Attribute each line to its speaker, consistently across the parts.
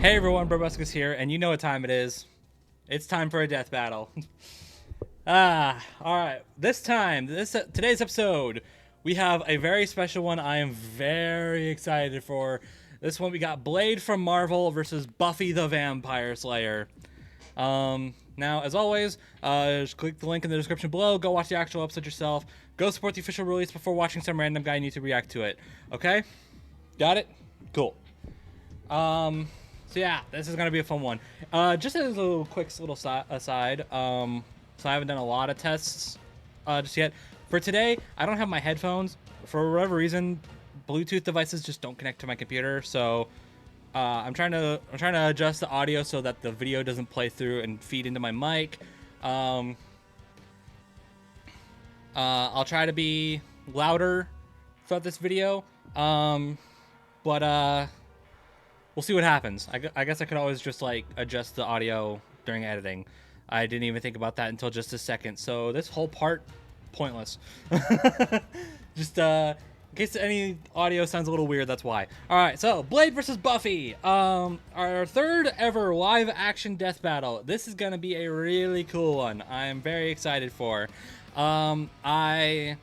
Speaker 1: Hey everyone, Brobuscus here, and you know what time it is. It's time for a death battle. Alright. Today's episode, we have a very special one I am very excited for. This one we got Blade from Marvel versus Buffy the Vampire Slayer. Now, as always, just click the link in the description below, go watch the actual episode yourself, go support the official release before watching some random guy need to react to it. Okay? Got it? Cool. So yeah, this is gonna be a fun one. Just as a little quick aside, so I haven't done a lot of tests just yet. For today, I don't have my headphones. For whatever reason, Bluetooth devices just don't connect to my computer. So I'm trying to adjust the audio so that the video doesn't play through and feed into my mic. I'll try to be louder throughout this video. But we'll see what happens. I guess I could always just like adjust the audio during editing. I didn't even think about that until just a second. So this whole part, pointless. Just in case any audio sounds a little weird, that's why. All right, so Blade versus Buffy. Our third ever live action death battle. This is gonna be a really cool one. I am very excited for. I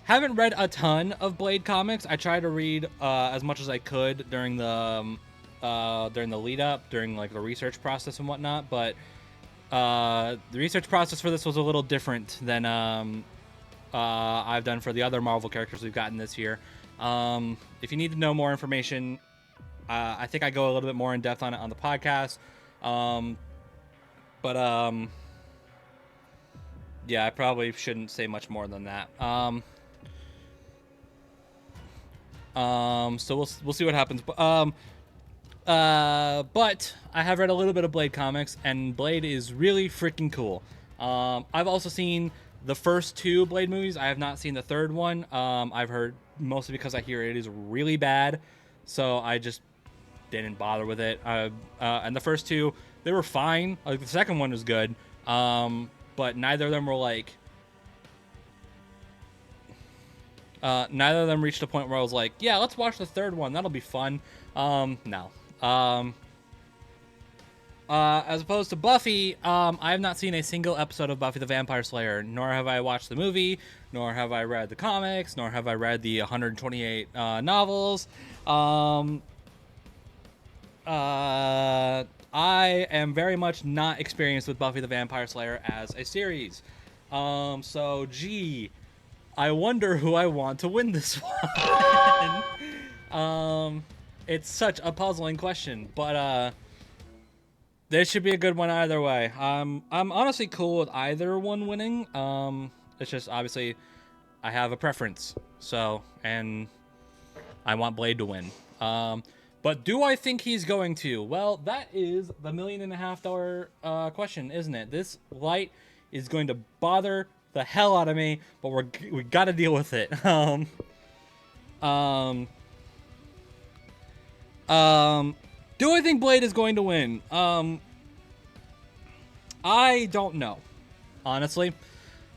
Speaker 1: haven't read a ton of Blade comics. I tried to read as much as I could during the lead up, during like the research process and whatnot. But the research process for this was a little different than I've done for the other Marvel characters we've gotten this year. If you need to know more information, I think I go a little bit more in depth on it on the podcast. Yeah, I probably shouldn't say much more than that. So we'll see what happens. But I have read a little bit of Blade comics, and Blade is really freaking cool. I've also seen the first two Blade movies. I have not seen the third one. I've heard, mostly because I hear it is really bad, so I just didn't bother with it. And the first two, they were fine. Like the second one was good, but neither of them were like. Neither of them reached a point where I was like, yeah, let's watch the third one. That'll be fun. No. As opposed to Buffy, I have not seen a single episode of Buffy the Vampire Slayer, nor have I watched the movie, nor have I read the comics, nor have I read the 128 novels. I am very much not experienced with Buffy the Vampire Slayer as a series. So, gee, I wonder who I want to win this one. It's such a puzzling question, but this should be a good one either way. I'm honestly cool with either one winning. It's just obviously I have a preference, so, and I want Blade to win. But do I think he's going to? Well, that is the $1.5 million question, isn't it? This light is going to bother the hell out of me, but we got to deal with it. Do I think Blade is going to win? I don't know, honestly.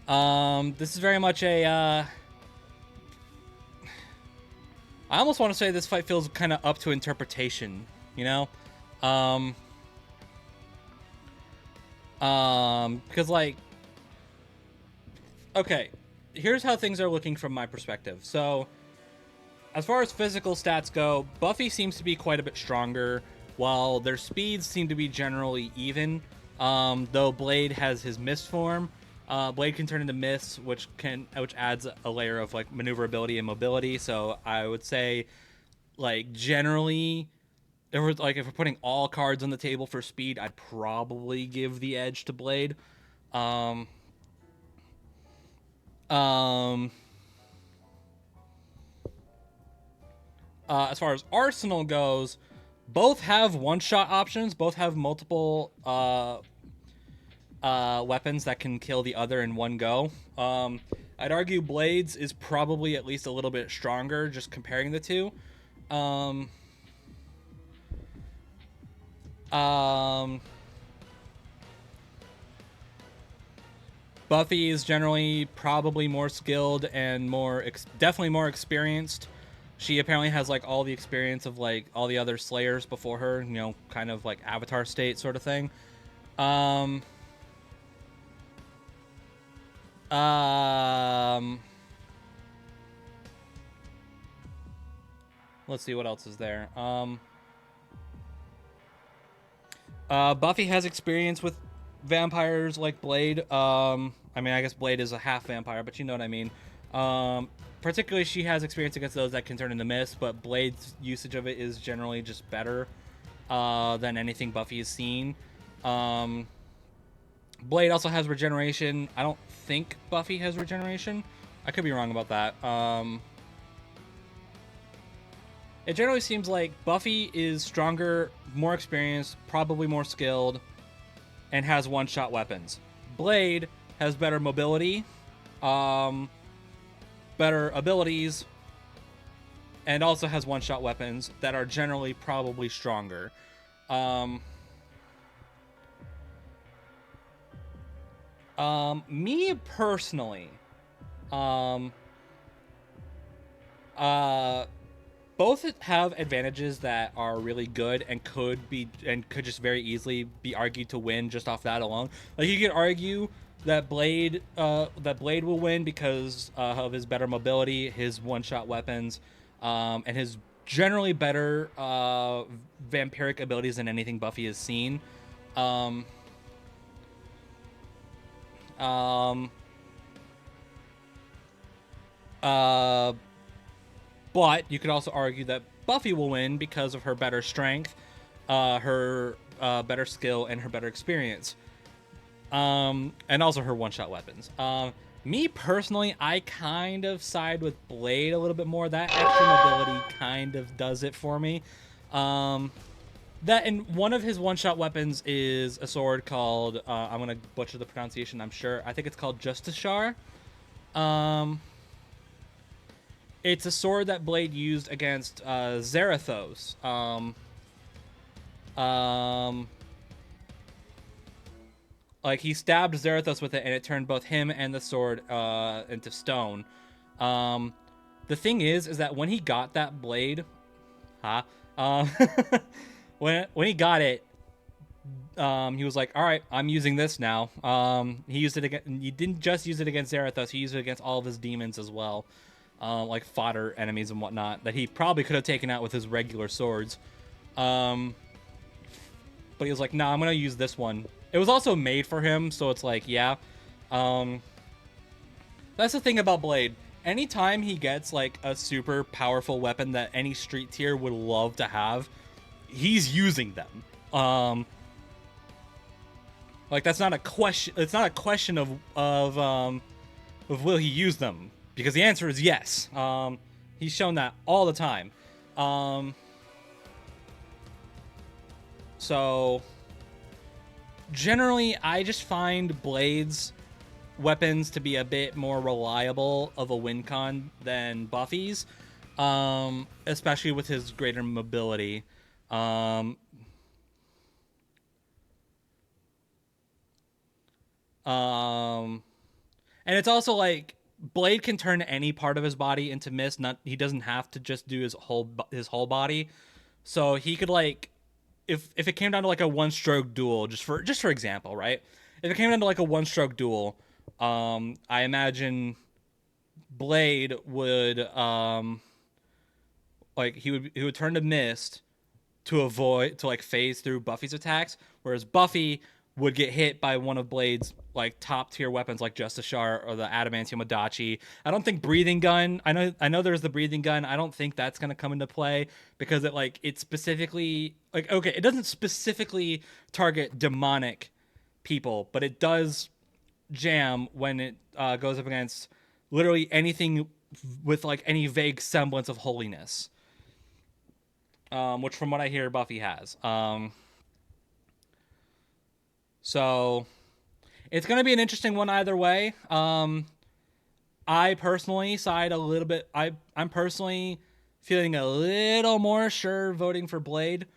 Speaker 1: This is very much a I almost want to say this fight feels kind of up to interpretation, you know? Because like, okay, here's how things are looking from my perspective. So, as far as physical stats go, Buffy seems to be quite a bit stronger, while their speeds seem to be generally even. Though Blade has his mist form. Blade can turn into mists, which adds a layer of like maneuverability and mobility. So I would say, like, generally, if we're putting all cards on the table for speed, I'd probably give the edge to Blade. As far as Arsenal goes, both have one-shot options. Both have multiple weapons that can kill the other in one go. I'd argue Blades is probably at least a little bit stronger, just comparing the two. Buffy is generally probably more skilled and definitely more experienced. She apparently has like all the experience of like all the other Slayers before her, you know, kind of like Avatar state sort of thing. Um, um, let's see what else is there. Buffy has experience with vampires like Blade. I mean, I guess Blade is a half vampire, but you know what I mean. Particularly, she has experience against those that can turn into mist, but Blade's usage of it is generally just better than anything Buffy has seen. Blade also has regeneration. I don't think Buffy has regeneration. I could be wrong about that. It generally seems like Buffy is stronger, more experienced, probably more skilled, and has one-shot weapons. Blade has better mobility, better abilities, and also has one-shot weapons that are generally probably stronger. Me personally, both have advantages that are really good and could just very easily be argued to win just off that alone. Like, you could argue that Blade will win because of his better mobility, his one-shot weapons, and his generally better vampiric abilities than anything Buffy has seen. But you could also argue that Buffy will win because of her better strength, her better skill, and her better experience. And also her one-shot weapons. Me personally, I kind of side with Blade a little bit more. That extra mobility kind of does it for me. That and one of his one-shot weapons is a sword called I'm gonna butcher the pronunciation, I'm sure. I think it's called Justiciar. It's a sword that Blade used against Zarathos. Like, he stabbed Zarathos with it, and it turned both him and the sword into stone. The thing is that when he got that blade, when he got it, he was like, "All right, I'm using this now." He used it again. He didn't just use it against Zarathos; he used it against all of his demons as well, like fodder enemies and whatnot that he probably could have taken out with his regular swords. But he was like, "Nah, I'm gonna use this one." It was also made for him, so it's like, yeah. That's the thing about Blade. Anytime he gets like a super powerful weapon that any street tier would love to have, he's using them. Like, that's not a question. It's not a question of will he use them, because the answer is yes. He's shown that all the time. So generally, I just find Blade's weapons to be a bit more reliable of a win con than Buffy's, especially with his greater mobility. And it's also like Blade can turn any part of his body into mist. He doesn't have to just do his whole body. So he could, like, if it came down to like a one-stroke duel, just for example, right? If it came down to like a one-stroke duel, I imagine Blade would like he would turn to mist to like phase through Buffy's attacks, whereas Buffy would get hit by one of Blade's like top tier weapons like Justiciar or the Adamantium Adachi. I don't think Breathing Gun. I know there's the Breathing Gun. I don't think that's gonna come into play because it specifically, like, okay, it doesn't specifically target demonic people, but it does jam when it goes up against literally anything with like any vague semblance of holiness. Which from what I hear, Buffy has. So it's going to be an interesting one either way. I personally side a little bit. I'm personally feeling a little more sure voting for Blade,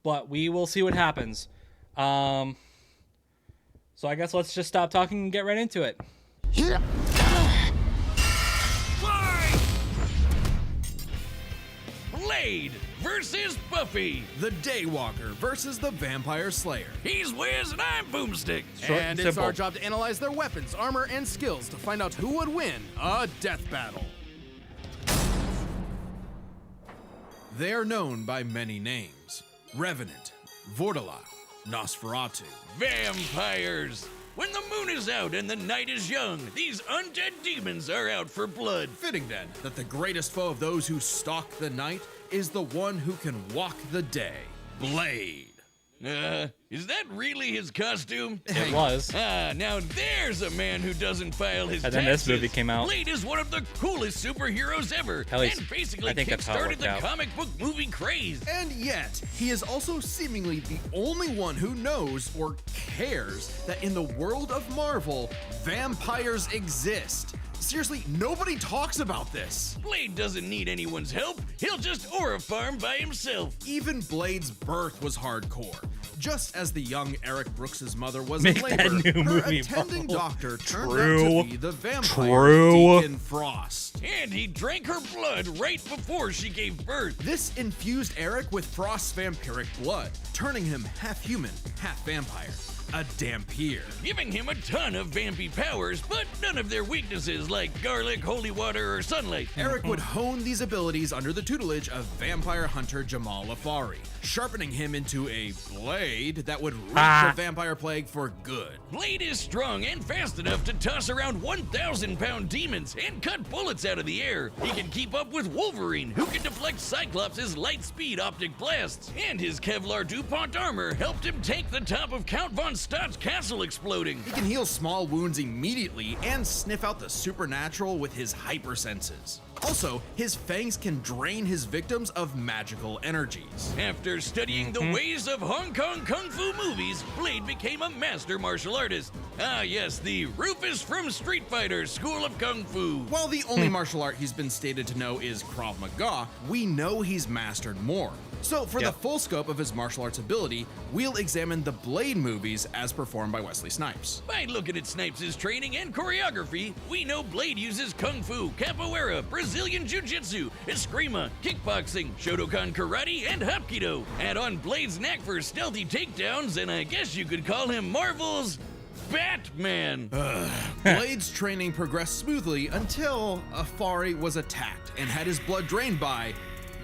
Speaker 1: but we will see what happens. So I guess let's just stop talking and get right into it.
Speaker 2: Blade versus Buffy
Speaker 3: the Daywalker versus the Vampire Slayer.
Speaker 2: He's Wiz and I'm Boomstick.
Speaker 1: Short
Speaker 3: And
Speaker 1: and
Speaker 3: it's
Speaker 1: simple.
Speaker 3: our job to analyze their weapons, armor, and skills to find out who would win a death battle. They are known by many names: Revenant, Vortala, Nosferatu.
Speaker 2: Vampires. When the moon is out and the night is young, these undead demons are out for blood.
Speaker 3: Fitting then that the greatest foe of those who stalk the night is the one who can walk the day, Blade.
Speaker 2: Is that really his costume?
Speaker 1: It was.
Speaker 2: Now there's a man who doesn't file his
Speaker 1: And
Speaker 2: taxes.
Speaker 1: then this movie came out.
Speaker 2: Blade is one of the coolest superheroes ever,
Speaker 1: At least,
Speaker 2: and basically
Speaker 1: I think that's how it
Speaker 2: kickstarted
Speaker 1: worked
Speaker 2: the
Speaker 1: out.
Speaker 2: comic book movie craze.
Speaker 3: And yet, he is also seemingly the only one who knows or cares that in the world of Marvel, vampires exist. Seriously, nobody talks about this.
Speaker 2: Blade doesn't need anyone's help. He'll just aura farm by himself.
Speaker 3: Even Blade's birth was hardcore. Just as the young Eric Brooks' mother was
Speaker 1: Make
Speaker 3: in
Speaker 1: that
Speaker 3: labor,
Speaker 1: new
Speaker 3: her
Speaker 1: movie,
Speaker 3: attending
Speaker 1: bro.
Speaker 3: doctor turned
Speaker 1: True.
Speaker 3: out to be the vampire
Speaker 1: True.
Speaker 3: Deacon Frost.
Speaker 2: And he drank her blood right before she gave birth.
Speaker 3: This infused Eric with Frost's vampiric blood, turning him half human, half vampire. A Dampier.
Speaker 2: Giving him a ton of vampy powers, but none of their weaknesses like garlic, holy water, or sunlight.
Speaker 3: Eric would hone these abilities under the tutelage of vampire hunter Jamal Afari, sharpening him into a blade that would rid the vampire plague for good.
Speaker 2: Blade is strong and fast enough to toss around 1,000-pound demons and cut bullets out of the air. He can keep up with Wolverine, who can deflect Cyclops' light-speed optic blasts. And his Kevlar DuPont armor helped him take the top of Count Von Stott's castle exploding.
Speaker 3: He can heal small wounds immediately and sniff out the supernatural with his hypersenses. Also, his fangs can drain his victims of magical energies.
Speaker 2: After studying the ways of Hong Kong Kung Fu movies, Blade became a master martial artist. Ah yes, the Rufus from Street Fighter School of Kung Fu.
Speaker 3: While the only martial art he's been stated to know is Krav Maga, we know he's mastered more. So for the full scope of his martial arts ability, we'll examine the Blade movies as performed by Wesley Snipes.
Speaker 2: By looking at Snipes' training and choreography, we know Blade uses Kung Fu, Capoeira, Brazilian Jiu-Jitsu, Eskrima, Kickboxing, Shotokan Karate, and Hapkido. Add on Blade's knack for stealthy takedowns, and I guess you could call him Marvel's Batman.
Speaker 3: Blade's training progressed smoothly until Afari was attacked and had his blood drained by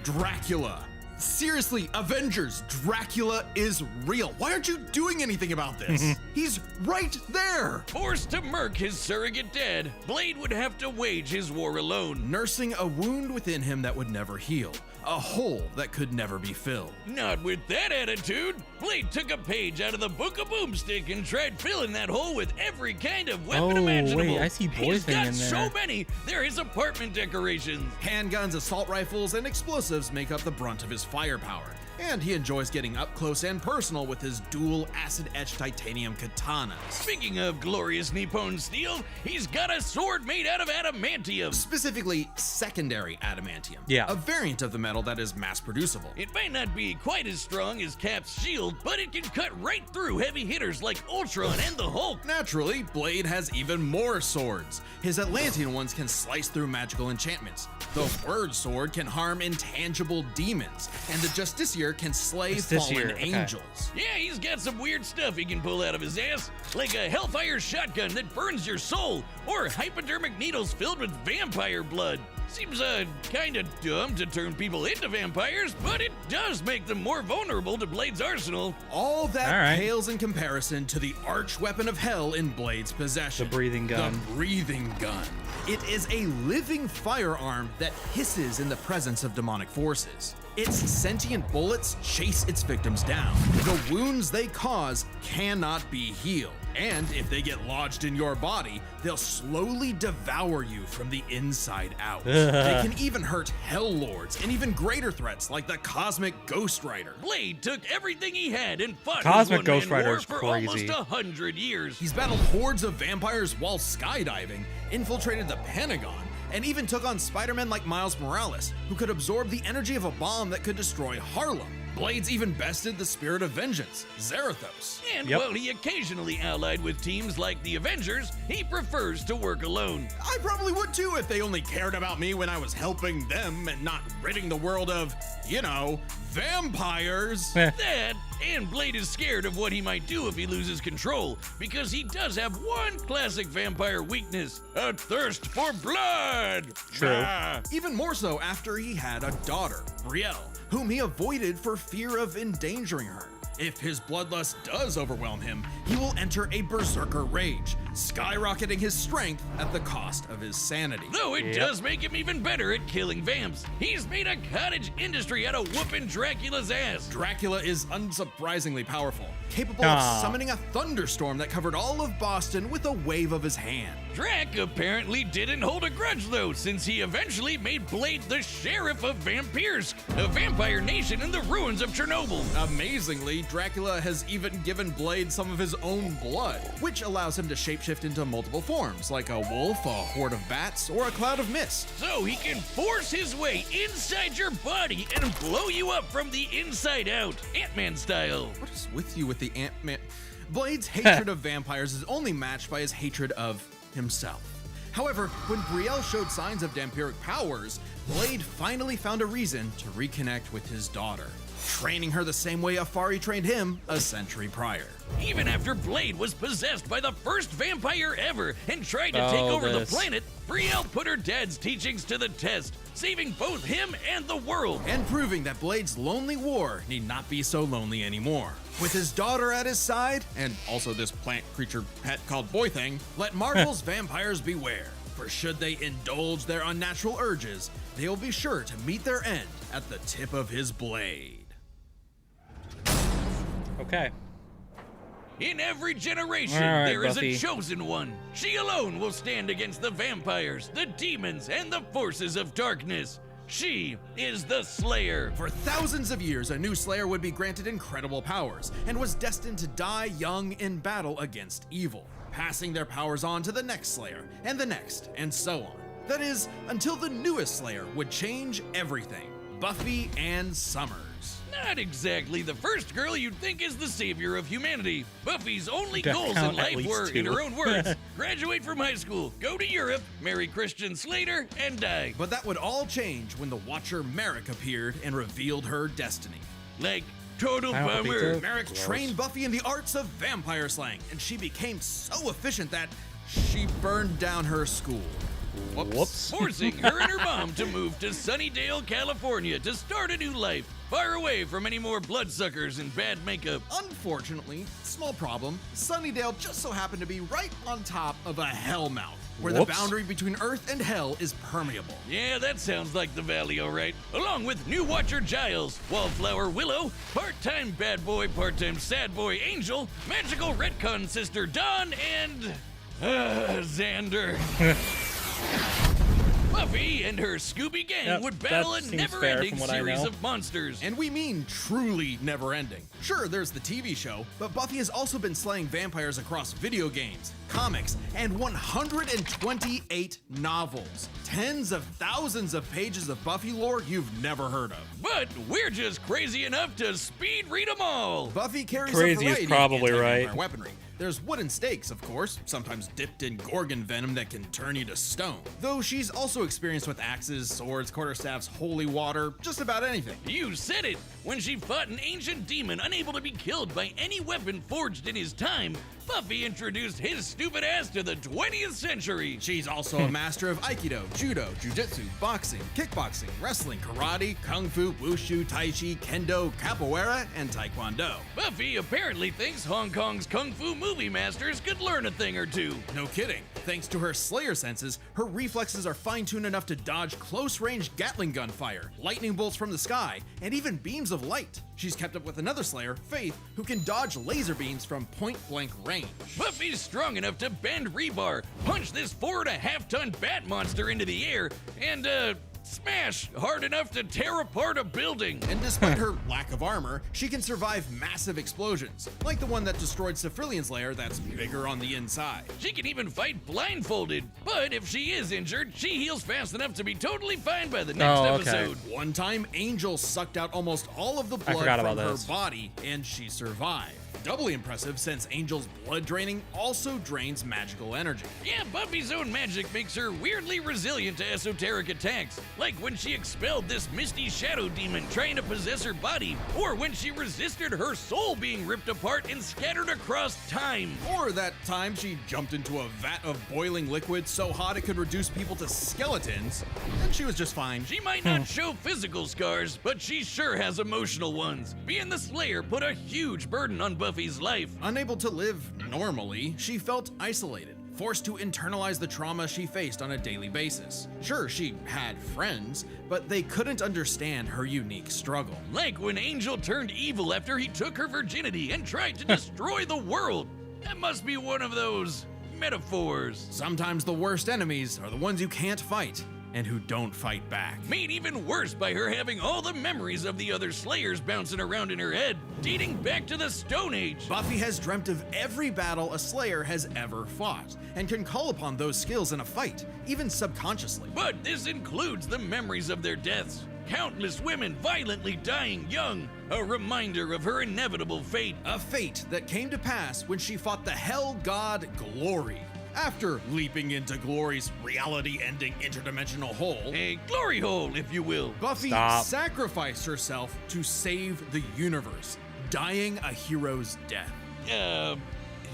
Speaker 3: Dracula. Seriously, Avengers, Dracula is real. Why aren't you doing anything about this? He's right there.
Speaker 2: Forced to murk his surrogate dad, Blade would have to wage his war alone.
Speaker 3: Nursing a wound within him that would never heal. A hole that could never be filled.
Speaker 2: Not with that attitude. Blade took a page out of the Book of Boomstick and tried filling that hole with every kind of weapon imaginable.
Speaker 1: Wait, I see boy
Speaker 2: He's
Speaker 1: thing
Speaker 2: got
Speaker 1: in there.
Speaker 2: so many, they're his apartment decorations.
Speaker 3: Handguns, assault rifles, and explosives make up the brunt of his firepower. And he enjoys getting up close and personal with his dual acid-etched titanium katanas.
Speaker 2: Speaking of glorious Nippon steel, he's got a sword made out of adamantium.
Speaker 3: Specifically, secondary adamantium.
Speaker 1: Yeah.
Speaker 3: A variant of the metal that is mass-producible.
Speaker 2: It might not be quite as strong as Cap's shield, but it can cut right through heavy hitters like Ultron and the Hulk.
Speaker 3: Naturally, Blade has even more swords. His Atlantean ones can slice through magical enchantments. The Word Sword can harm intangible demons, and the Justiciar can slay fallen angels.
Speaker 2: Yeah, he's got some weird stuff he can pull out of his ass, like a Hellfire shotgun that burns your soul, or hypodermic needles filled with vampire blood. Seems kinda dumb to turn people into vampires, but it does make them more vulnerable to Blade's arsenal.
Speaker 3: All that pales in comparison to the arch weapon of hell in Blade's possession.
Speaker 1: The breathing gun.
Speaker 3: The breathing gun. It is a living firearm that hisses in the presence of demonic forces. Its sentient bullets chase its victims down. The wounds they cause cannot be healed. And if they get lodged in your body, they'll slowly devour you from the inside out. They can even hurt Hell Lords and even greater threats like the Cosmic Ghost Rider.
Speaker 2: Blade took everything he had and fought
Speaker 1: Cosmic
Speaker 2: his
Speaker 1: Ghost
Speaker 2: one-man war
Speaker 1: Rider's
Speaker 2: for
Speaker 1: crazy.
Speaker 2: almost 100 years.
Speaker 3: He's battled hordes of vampires while skydiving, infiltrated the Pentagon, and even took on Spider-Man like Miles Morales, who could absorb the energy of a bomb that could destroy Harlem. Blades even bested the spirit of vengeance, Zarathos.
Speaker 2: And
Speaker 1: Yep.
Speaker 2: while he occasionally allied with teams like the Avengers, he prefers to work alone.
Speaker 3: I probably would too if they only cared about me when I was helping them and not ridding the world of, vampires.
Speaker 2: That, and Blade is scared of what he might do if he loses control, because he does have one classic vampire weakness: a thirst for blood.
Speaker 1: True.
Speaker 3: Even more so after he had a daughter, Brielle, whom he avoided for fear of endangering her. If his bloodlust does overwhelm him, he will enter a berserker rage, skyrocketing his strength at the cost of his sanity.
Speaker 2: Though it does make him even better at killing vamps. He's made a cottage industry out of whooping Dracula's ass.
Speaker 3: Dracula is unsurprisingly powerful, capable of summoning a thunderstorm that covered all of Boston with a wave of his hand.
Speaker 2: Drac apparently didn't hold a grudge though, since he eventually made Blade the sheriff of Vampirsk, a vampire nation in the ruins of Chernobyl.
Speaker 3: Amazingly, Dracula has even given Blade some of his own blood, which allows him to shapeshift into multiple forms, like a wolf, a horde of bats, or a cloud of mist.
Speaker 2: So he can force his way inside your body and blow you up from the inside out, Ant-Man style.
Speaker 3: What is with you with the Ant-Man? Blade's hatred of vampires is only matched by his hatred of himself. However, when Brielle showed signs of vampiric powers, Blade finally found a reason to reconnect with his daughter, training her the same way Afari trained him a century prior.
Speaker 2: Even after Blade was possessed by the first vampire ever and tried to take over the planet, Brielle put her dad's teachings to the test, saving both him and the world.
Speaker 3: And proving that Blade's lonely war need not be so lonely anymore. With his daughter at his side, and also this plant creature pet called Boy Thing, let Marvel's vampires beware. For should they indulge their unnatural urges, they will be sure to meet their end at the tip of his blade.
Speaker 1: Okay.
Speaker 2: In every generation,
Speaker 1: All right,
Speaker 2: there is
Speaker 1: Buffy.
Speaker 2: a chosen one. She alone will stand against the vampires, the demons, and the forces of darkness. She is the Slayer.
Speaker 3: For thousands of years, a new Slayer would be granted incredible powers and was destined to die young in battle against evil, passing their powers on to the next Slayer, and the next, and so on. That is, until the newest Slayer would change everything: Buffy Ann Summers.
Speaker 2: Not exactly the first girl you'd think is the savior of humanity. Buffy's only
Speaker 1: Gotta
Speaker 2: goals in
Speaker 1: count at
Speaker 2: life
Speaker 1: least
Speaker 2: were, in
Speaker 1: two.
Speaker 2: her own words, graduate from high school, go to Europe, marry Christian Slater, and die.
Speaker 3: But that would all change when the Watcher Merrick appeared and revealed her destiny.
Speaker 2: Like, total
Speaker 1: Wow,
Speaker 2: bummer.
Speaker 1: Peter.
Speaker 3: Merrick
Speaker 1: Gross.
Speaker 3: trained Buffy in the arts of vampire slaying, and she became so efficient that she burned down her school.
Speaker 1: Whoops.
Speaker 2: Forcing her and her mom to move to Sunnydale, California to start a new life, far away from any more bloodsuckers and bad makeup.
Speaker 3: Unfortunately, small problem, Sunnydale just so happened to be right on top of a hellmouth, where
Speaker 1: Whoops.
Speaker 3: the boundary between Earth and Hell is permeable.
Speaker 2: Yeah, that sounds like the valley, all right. Along with new Watcher Giles, Wallflower Willow, part-time bad boy, part-time sad boy Angel, magical retcon sister Dawn, and Xander. Buffy and her Scooby gang
Speaker 1: Yep,
Speaker 2: would battle a
Speaker 1: that seems fair
Speaker 2: never-ending
Speaker 1: from what I
Speaker 2: series
Speaker 1: know.
Speaker 2: of monsters.
Speaker 3: And we mean truly never ending. Sure, there's the TV show, but Buffy has also been slaying vampires across video games, comics, and 128 novels. Tens of thousands of pages of Buffy lore you've never heard of.
Speaker 2: But we're just crazy enough to speed read them all.
Speaker 3: Buffy carries
Speaker 1: Crazy
Speaker 3: a
Speaker 1: is
Speaker 3: variety
Speaker 1: probably
Speaker 3: of anti-vampire
Speaker 1: right.
Speaker 3: weaponry. There's wooden stakes, of course, sometimes dipped in gorgon venom that can turn you to stone. Though she's also experienced with axes, swords, quarterstaffs, holy water, just about anything.
Speaker 2: You said it! When she fought an ancient demon unable to be killed by any weapon forged in his time, Buffy introduced his stupid ass to the 20th century.
Speaker 3: She's also a master of Aikido, Judo, Jiu-Jitsu, boxing, kickboxing, wrestling, karate, kung fu, wushu, tai chi, kendo, capoeira, and taekwondo.
Speaker 2: Buffy apparently thinks Hong Kong's kung fu movie masters could learn a thing or two.
Speaker 3: No kidding. Thanks to her Slayer senses, her reflexes are fine-tuned enough to dodge close-range Gatling gun fire, lightning bolts from the sky, and even beams of light. She's kept up with another Slayer, Faith, who can dodge laser beams from point-blank range.
Speaker 2: Buffy's strong enough to bend rebar, punch this 4.5-ton bat monster into the air, and, smash hard enough to tear apart a building.
Speaker 3: And despite her lack of armor, she can survive massive explosions, like the one that destroyed Cephrylian's lair that's bigger on the inside.
Speaker 2: She can even fight blindfolded, but if she is injured, she heals fast enough to be totally fine by the next episode.
Speaker 3: One time, Angel sucked out almost all of the blood from her body, and she survived. Doubly impressive since Angel's blood draining also drains magical energy.
Speaker 2: Yeah, Buffy's own magic makes her weirdly resilient to esoteric attacks, like when she expelled this misty shadow demon trying to possess her body, or when she resisted her soul being ripped apart and scattered across time.
Speaker 3: Or that time she jumped into a vat of boiling liquid so hot it could reduce people to skeletons, and she was just fine.
Speaker 2: She might not show physical scars, but she sure has emotional ones. Being the Slayer put a huge burden on Buffy's life.
Speaker 3: Unable to live normally, she felt isolated, forced to internalize the trauma she faced on a daily basis. Sure, she had friends, but they couldn't understand her unique struggle.
Speaker 2: Like when Angel turned evil after he took her virginity and tried to destroy the world. That must be one of those metaphors.
Speaker 3: Sometimes the worst enemies are the ones you can't fight and who don't fight back.
Speaker 2: Made even worse by her having all the memories of the other Slayers bouncing around in her head, dating back to the Stone Age.
Speaker 3: Buffy has dreamt of every battle a Slayer has ever fought, and can call upon those skills in a fight, even subconsciously.
Speaker 2: But this includes the memories of their deaths. Countless women violently dying young, a reminder of her inevitable fate.
Speaker 3: A fate that came to pass when she fought the Hell God Glory. After leaping into Glory's reality-ending interdimensional hole,
Speaker 2: A glory hole, if you will.
Speaker 3: Buffy sacrificed herself to save the universe, dying a hero's death.
Speaker 2: It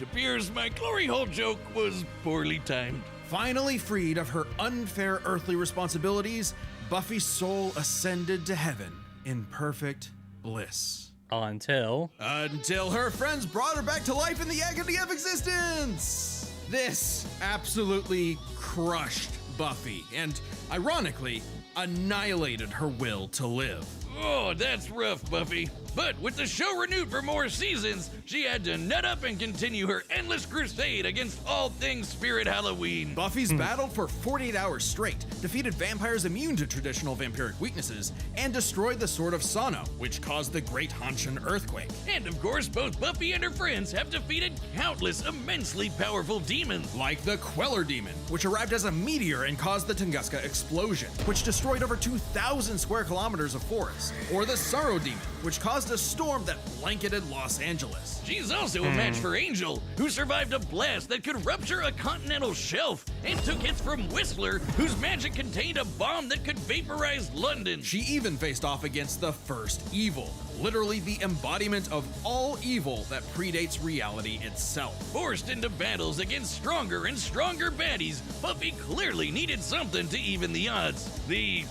Speaker 2: appears my glory hole joke was poorly timed.
Speaker 3: Finally freed of her unfair earthly responsibilities, Buffy's soul ascended to heaven in perfect bliss.
Speaker 1: Until
Speaker 3: Her friends brought her back to life in the agony of existence! This absolutely crushed Buffy and, ironically, annihilated her will to live.
Speaker 2: Oh, that's rough, Buffy. But with the show renewed for more seasons, she had to nut up and continue her endless crusade against all things Spirit Halloween.
Speaker 3: Buffy's battled for 48 hours straight, defeated vampires immune to traditional vampiric weaknesses, and destroyed the Sword of Sano, which caused the Great Hanshin earthquake.
Speaker 2: And of course, both Buffy and her friends have defeated countless immensely powerful demons.
Speaker 3: Like the Queller Demon, which arrived as a meteor and caused the Tunguska explosion, which destroyed over 2,000 square kilometers of forest. Or the Sorrow Demon, which caused a storm that blanketed Los Angeles.
Speaker 2: She's also a match for Angel, who survived a blast that could rupture a continental shelf, and took hits from Whistler, whose magic contained a bomb that could vaporize London.
Speaker 3: She even faced off against the First Evil, literally the embodiment of all evil that predates reality itself.
Speaker 2: Forced into battles against stronger and stronger baddies, Buffy clearly needed something to even the odds. The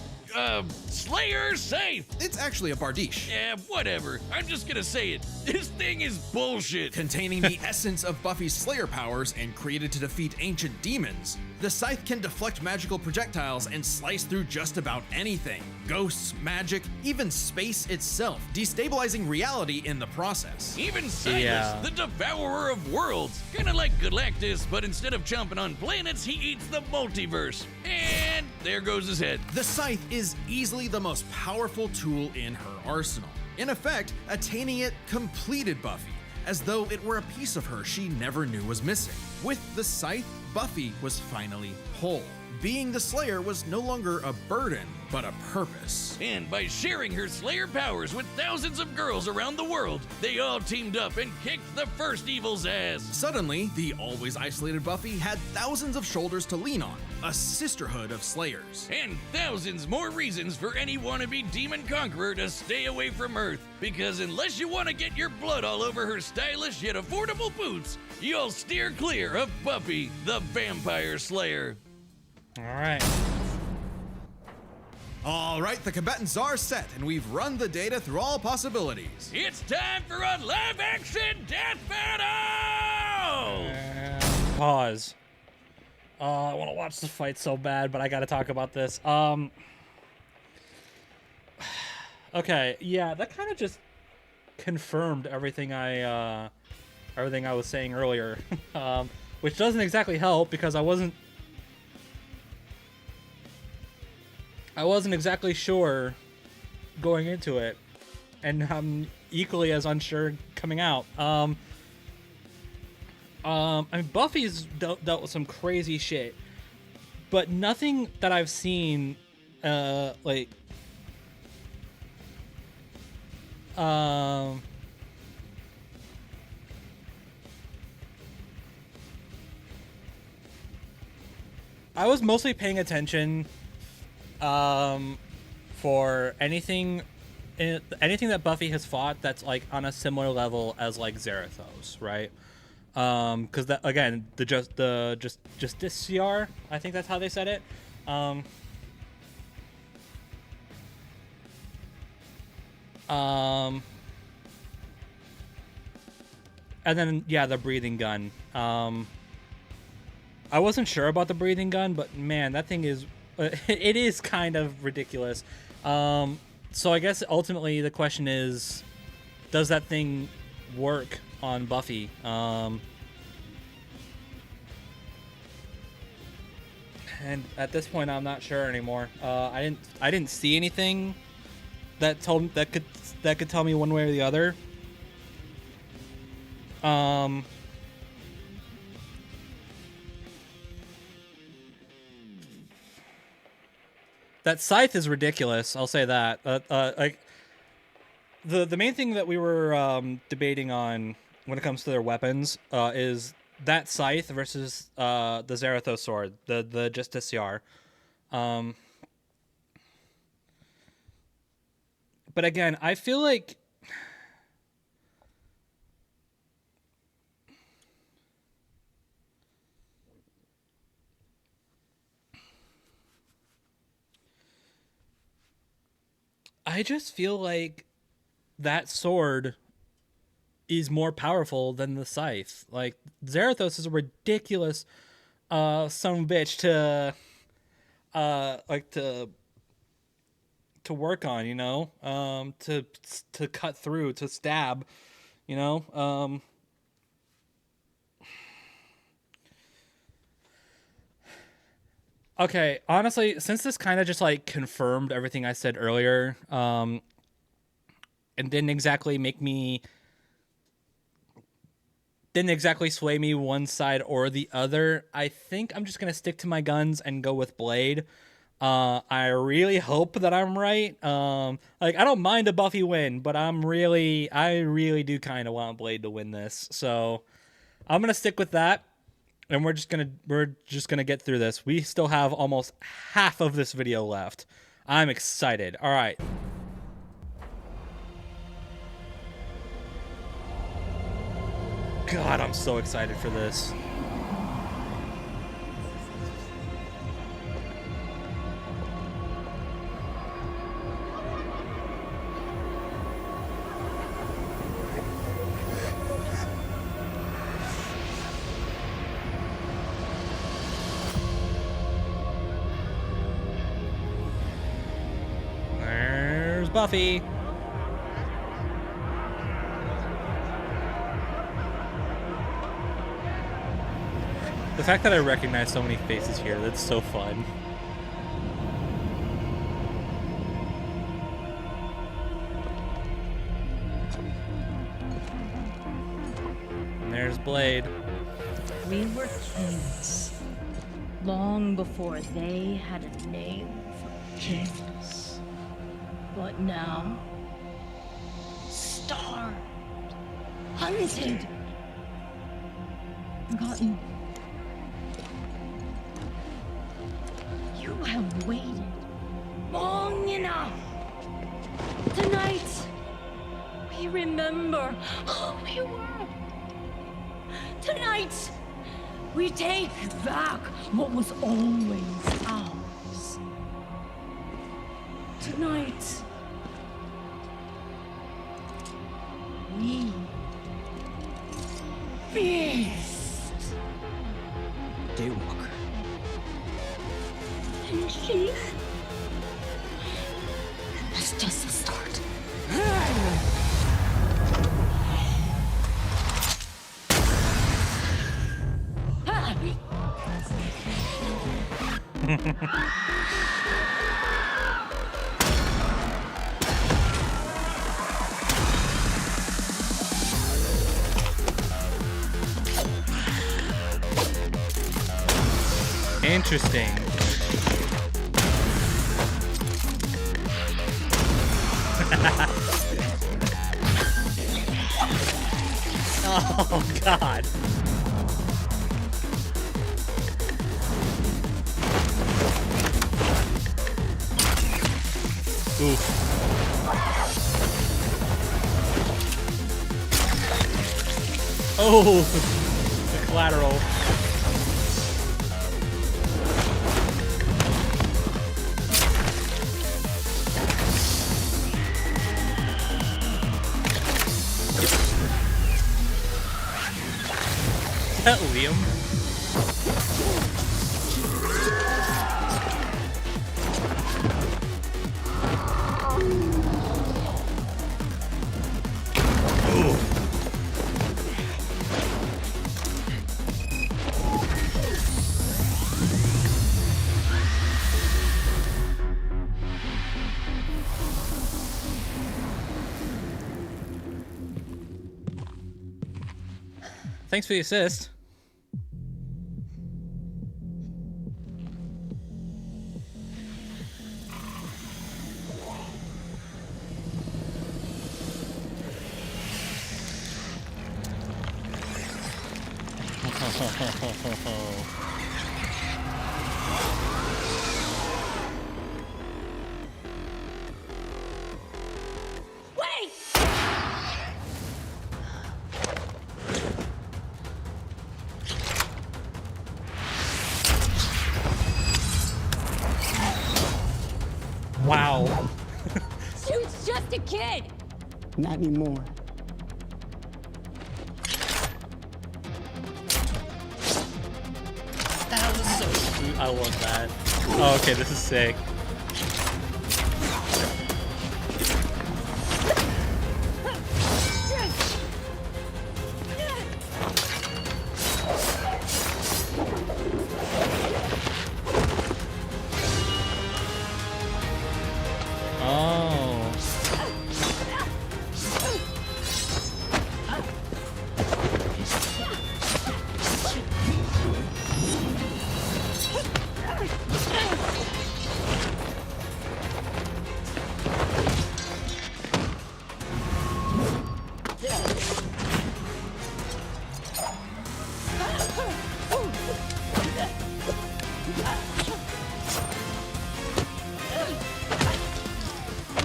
Speaker 2: Slayer safe.
Speaker 3: It's actually a Bardiche.
Speaker 2: Yeah, whatever. I'm just gonna say it. This thing is bullshit.
Speaker 3: Containing the essence of Buffy's Slayer powers and created to defeat ancient demons, the scythe can deflect magical projectiles and slice through just about anything. Ghosts, magic, even space itself, destabilizing reality in the process.
Speaker 2: Even Silas, the devourer of worlds. Kinda like Galactus, but instead of chomping on planets, he eats the multiverse. And there goes his head.
Speaker 3: The scythe is easily the most powerful tool in her arsenal. In effect, attaining it completed Buffy, as though it were a piece of her she never knew was missing. With the scythe, Buffy was finally whole. Being the Slayer was no longer a burden, but a purpose.
Speaker 2: And by sharing her Slayer powers with thousands of girls around the world, they all teamed up and kicked the First Evil's ass.
Speaker 3: Suddenly, the always isolated Buffy had thousands of shoulders to lean on, a sisterhood of Slayers.
Speaker 2: And thousands more reasons for any wannabe demon conqueror to stay away from Earth. Because unless you want to get your blood all over her stylish yet affordable boots, you'll steer clear of Buffy the Vampire Slayer.
Speaker 3: All right, the combatants are set, and we've run the data through all possibilities.
Speaker 2: It's time for a live-action death battle!
Speaker 1: Pause. I want to watch the fight so bad, but I got to talk about this. Okay, yeah, that kind of just confirmed everything I was saying earlier, which doesn't exactly help because I wasn't I wasn't exactly sure going into it, and I'm equally as unsure coming out. I mean, Buffy's dealt with some crazy shit, but nothing that I've seen, like, I was mostly paying attention for anything that Buffy has fought that's like on a similar level as like Zarathos, right? Because that, again, the Justiciar, I think that's how they said it. And then yeah, the breathing gun. I wasn't sure about the breathing gun, but man, that thing is it is kind of ridiculous. So I guess ultimately the question is, does that thing work on Buffy? And at this point, I'm not sure anymore. I didn't see anything that could tell me one way or the other. That scythe is ridiculous. I'll say that. Like the main thing that we were debating on when it comes to their weapons is that scythe versus the Zarathos sword, the Justiciar. But again, I feel like I just feel like that sword is more powerful than the scythe. Like, Zarathos is a ridiculous son of a bitch to work on, you know? To cut through, to stab, you know? Okay, honestly, since this kind of just like confirmed everything I said earlier, and didn't exactly sway me one side or the other, I think I'm just gonna stick to my guns and go with Blade. I really hope that I'm right. Like, I don't mind a Buffy win, but I really do kind of want Blade to win this. So I'm gonna stick with that. And we're just gonna get through this. We still have almost half of this video left. I'm excited. All right. God, I'm so excited for this. Buffy. The fact that I recognize so many faces here, that's so fun. And there's Blade.
Speaker 4: We were kings long before they had a name for kings. But now, starved, hunted, forgotten. You have waited long enough. Tonight, we remember who we were. Tonight, we take back what was always ours. Tonight, we feast.
Speaker 3: Daywalker.
Speaker 4: And she... That's just the start.
Speaker 1: Interesting. Oh, God. Oof. Oh, the collateral. Is that Liam? Thanks for the assist.
Speaker 4: Wait!
Speaker 1: Wow.
Speaker 4: Dude's just a kid!
Speaker 5: Not anymore.
Speaker 1: That was so sweet. I love that. Oh, okay, this is sick.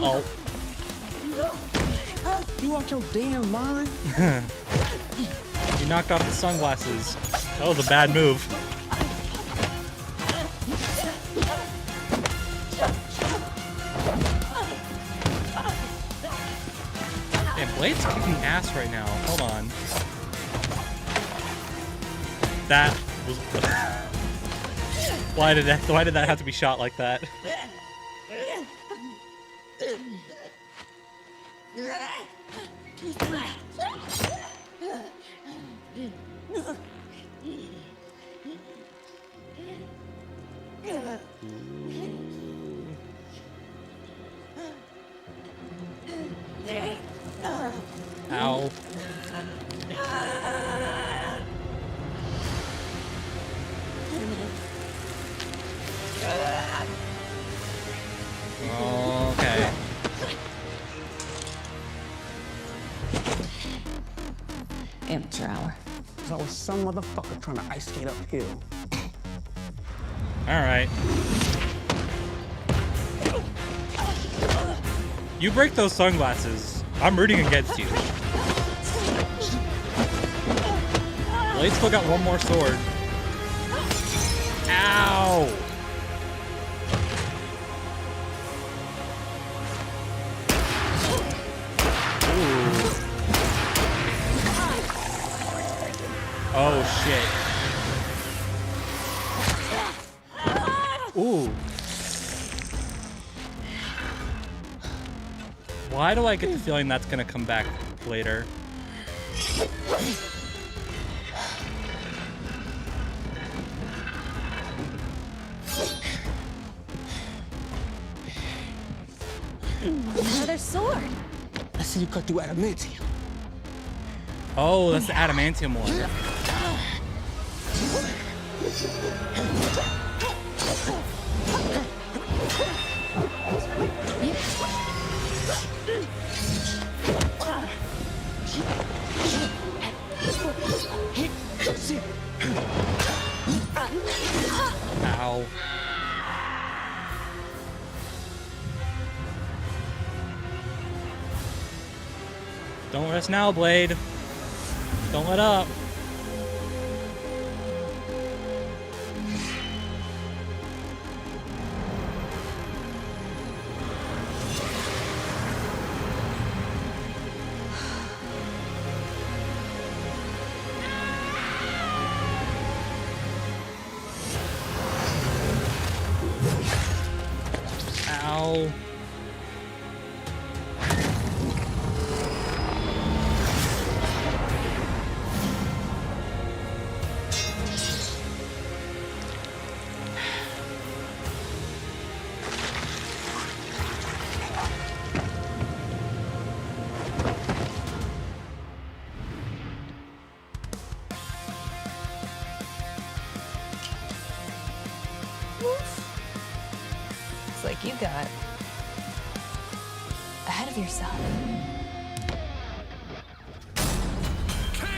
Speaker 1: Oh. Oh.
Speaker 5: You out your damn mind?
Speaker 1: You knocked off the sunglasses. That was a bad move. Damn, Blade's kicking ass right now. Hold on. That was... Why did that have to be shot like that? Ow. Okay.
Speaker 6: Amateur hour.
Speaker 5: There's always some motherfucker trying to ice skate uphill.
Speaker 1: Alright. You break those sunglasses, I'm rooting against you. Blade still got one more sword. Ow! Oh shit. Ooh. Why do I get the feeling that's gonna come back later?
Speaker 6: Another sword.
Speaker 5: I see you cut through adamantium.
Speaker 1: Oh, that's the adamantium one. Ow. Don't rest now, Blade. Don't let up. Ow.
Speaker 6: Looks like you got ahead of yourself.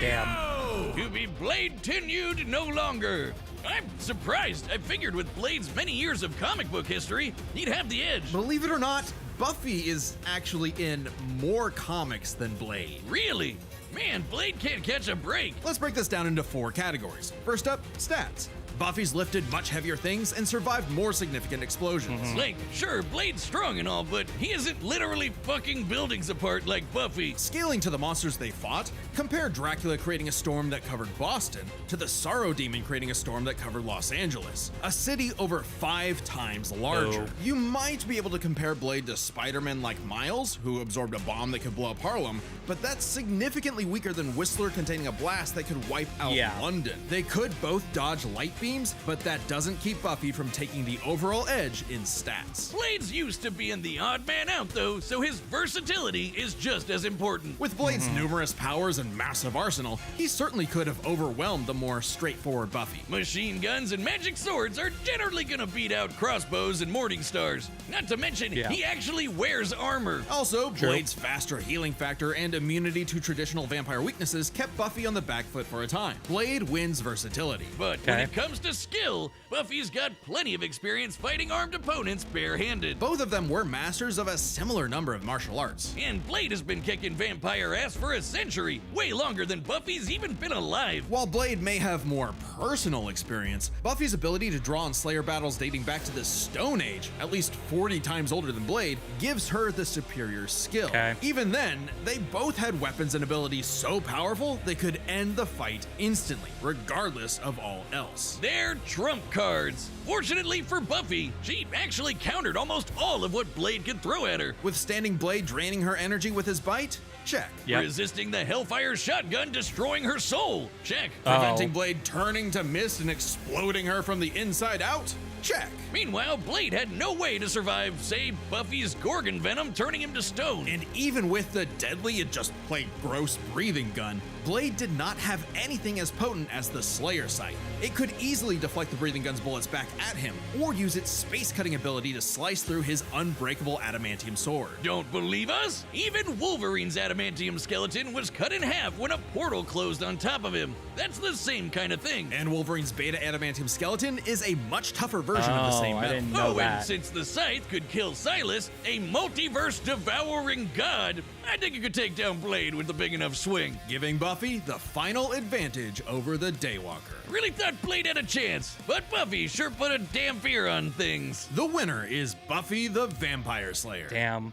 Speaker 1: Damn.
Speaker 2: To be Blade tenured no longer. I'm surprised. I figured with Blade's many years of comic book history, he'd have the edge.
Speaker 3: Believe it or not, Buffy is actually in more comics than Blade.
Speaker 2: Really? Man, Blade can't catch a break.
Speaker 3: Let's break this down into 4 categories. First up, stats. Buffy's lifted much heavier things and survived more significant explosions.
Speaker 2: Like, sure, Blade's strong and all, but he isn't literally fucking buildings apart like Buffy.
Speaker 3: Scaling to the monsters they fought, compare Dracula creating a storm that covered Boston to the Sorrow Demon creating a storm that covered Los Angeles, a city over 5 times larger.
Speaker 1: Oh.
Speaker 3: You might be able to compare Blade to Spider-Man like Miles, who absorbed a bomb that could blow up Harlem, but that's significantly weaker than Whistler containing a blast that could wipe out London. They could both dodge light beams, but that doesn't keep Buffy from taking the overall edge in stats.
Speaker 2: Blade's used to being the odd man out, though, so his versatility is just as important.
Speaker 3: With Blade's numerous powers and massive arsenal, he certainly could have overwhelmed the more straightforward Buffy.
Speaker 2: Machine guns and magic swords are generally gonna beat out crossbows and morning stars. Not to mention, he actually wears armor.
Speaker 3: Also, Blade's faster healing factor and immunity to traditional vampire weaknesses kept Buffy on the back foot for a time. Blade wins versatility.
Speaker 2: But when it comes to skill, Buffy's got plenty of experience fighting armed opponents barehanded.
Speaker 3: Both of them were masters of a similar number of martial arts.
Speaker 2: And Blade has been kicking vampire ass for a century, way longer than Buffy's even been alive.
Speaker 3: While Blade may have more personal experience, Buffy's ability to draw on Slayer battles dating back to the Stone Age, at least 40 times older than Blade, gives her the superior skill. Even then, they both had weapons and abilities so powerful they could end the fight instantly, regardless of all else.
Speaker 2: They're trump cards. Fortunately for Buffy, she actually countered almost all of what Blade could throw at her.
Speaker 3: Withstanding Blade draining her energy with his bite? Check.
Speaker 2: Resisting the Hellfire shotgun destroying her soul? Check.
Speaker 3: Preventing Blade turning to mist and exploding her from the inside out? Check.
Speaker 2: Meanwhile, Blade had no way to survive, say, Buffy's Gorgon venom turning him to stone.
Speaker 3: And even with the deadly, it just plain gross breathing gun, Blade did not have anything as potent as the Slayer sight. It could easily deflect the breathing gun's bullets back at him, or use its space-cutting ability to slice through his unbreakable adamantium sword.
Speaker 2: Don't believe us? Even Wolverine's adamantium skeleton was cut in half when a portal closed on top of him. That's the same kind of thing.
Speaker 3: And Wolverine's beta adamantium skeleton is a much tougher version of the same metal.
Speaker 1: I didn't know that.
Speaker 2: And since the Scythe could kill Silas, a multiverse devouring god, I think it could take down Blade with a big enough swing.
Speaker 3: Giving Buffy the final advantage over the Daywalker.
Speaker 2: Really thought Blade had a chance, but Buffy sure put a damn fear on things.
Speaker 3: The winner is Buffy the Vampire Slayer.
Speaker 1: Damn.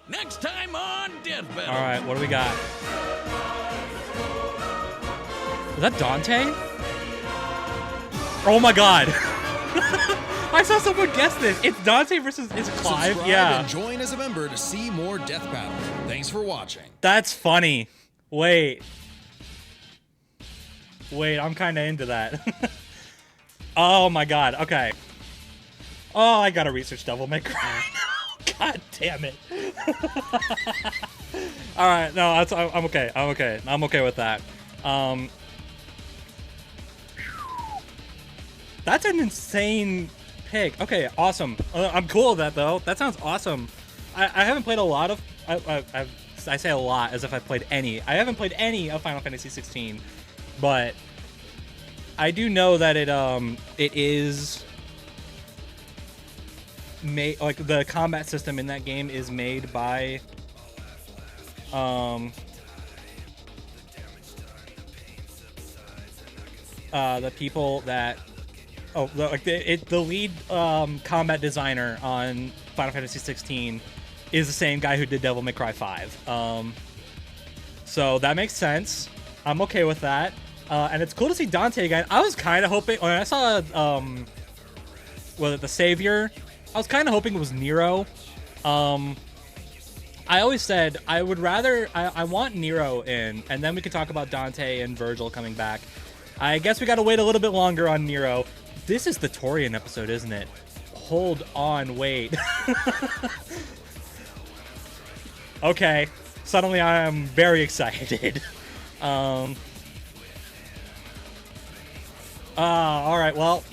Speaker 2: Next time on Death Battle.
Speaker 1: All right, what do we got? Is that Dante? Oh my god. I saw someone guess this. It's Dante versus Clive.
Speaker 3: Subscribe and join as a member to see more Death Battle. Thanks for watching.
Speaker 1: That's funny. Wait, I'm kind of into that. Oh my god. Okay. Oh, I gotta research Devil May Cry. God damn it. All right, no, I'm okay. I'm okay with that. That's an insane pick. Okay, awesome. I'm cool with that though. That sounds awesome. I haven't played a lot of. I say a lot as if I've played any. I haven't played any of Final Fantasy 16, but I do know that it is made, like, the combat system in that game is made by the people that the lead combat designer on Final Fantasy 16 is the same guy who did Devil May Cry 5. So that makes sense. I'm okay with that. And it's cool to see Dante again. I was kind of hoping when I saw was it the Savior? I was kind of hoping it was Nero. I always said I would rather I want Nero in, and then we could talk about Dante and Virgil coming back. I guess we got to wait a little bit longer on Nero. This is the Torian episode, isn't it? Hold on, wait. Okay, suddenly I am very excited. All right, well,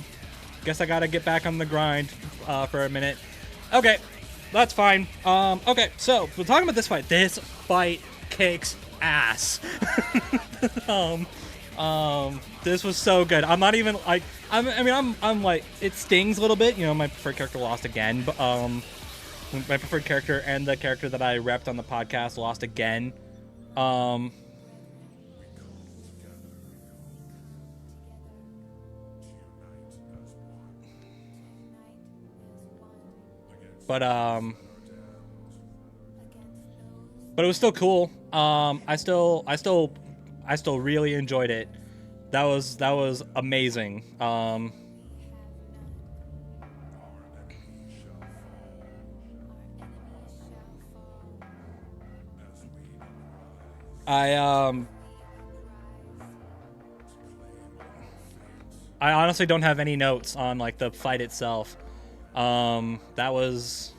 Speaker 1: guess I gotta get back on the grind for a minute. Okay, that's fine. Okay, so we're talking about this fight. This fight kicks ass. This was so good. I'm not even like, I'm like, it stings a little bit. You know, my preferred character lost again, but my preferred character and the character that I repped on the podcast lost again. But it was still cool. I still really enjoyed it. That was amazing. I honestly don't have any notes on like the fight itself. That was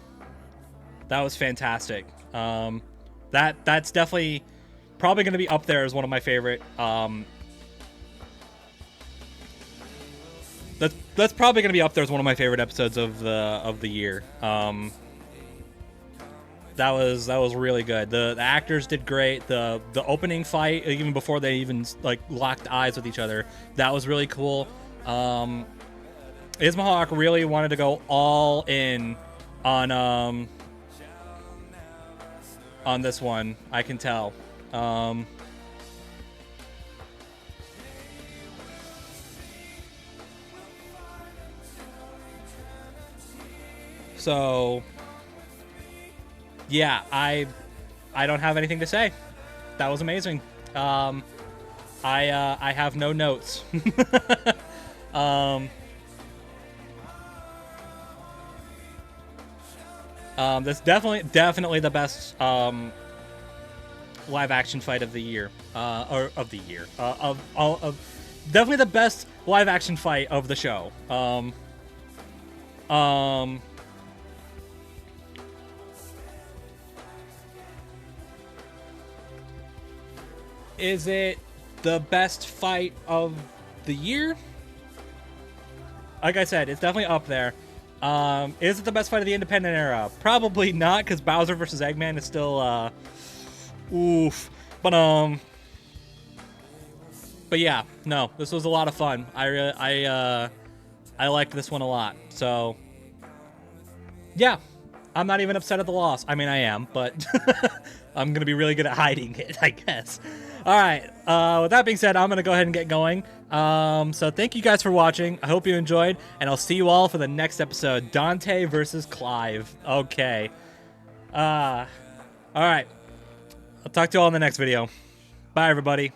Speaker 1: fantastic. That's definitely probably going to be up there as one of my favorite. That's probably going to be up there as one of my favorite episodes of the year. That was really good. The actors did great. The opening fight, even before they even like locked eyes with each other, that was really cool. Ismahawk really wanted to go all in on this one. I can tell. So yeah, I don't have anything to say. That was amazing. I have no notes. That's definitely the best live action fight of the year, of definitely the best live action fight of the show. Is it the best fight of the year? Like I said, it's definitely up there. Is it the best fight of the independent era? Probably not, because Bowser versus Eggman is still, oof. But yeah, no, this was a lot of fun. I liked this one a lot. So, yeah, I'm not even upset at the loss. I mean, I am, but I'm gonna be really good at hiding it, I guess. All right. With that being said, I'm gonna go ahead and get going. So thank you guys for watching. I hope you enjoyed, and I'll see you all for the next episode. Dante versus Clive. Okay. All right. I'll talk to you all in the next video. Bye, everybody.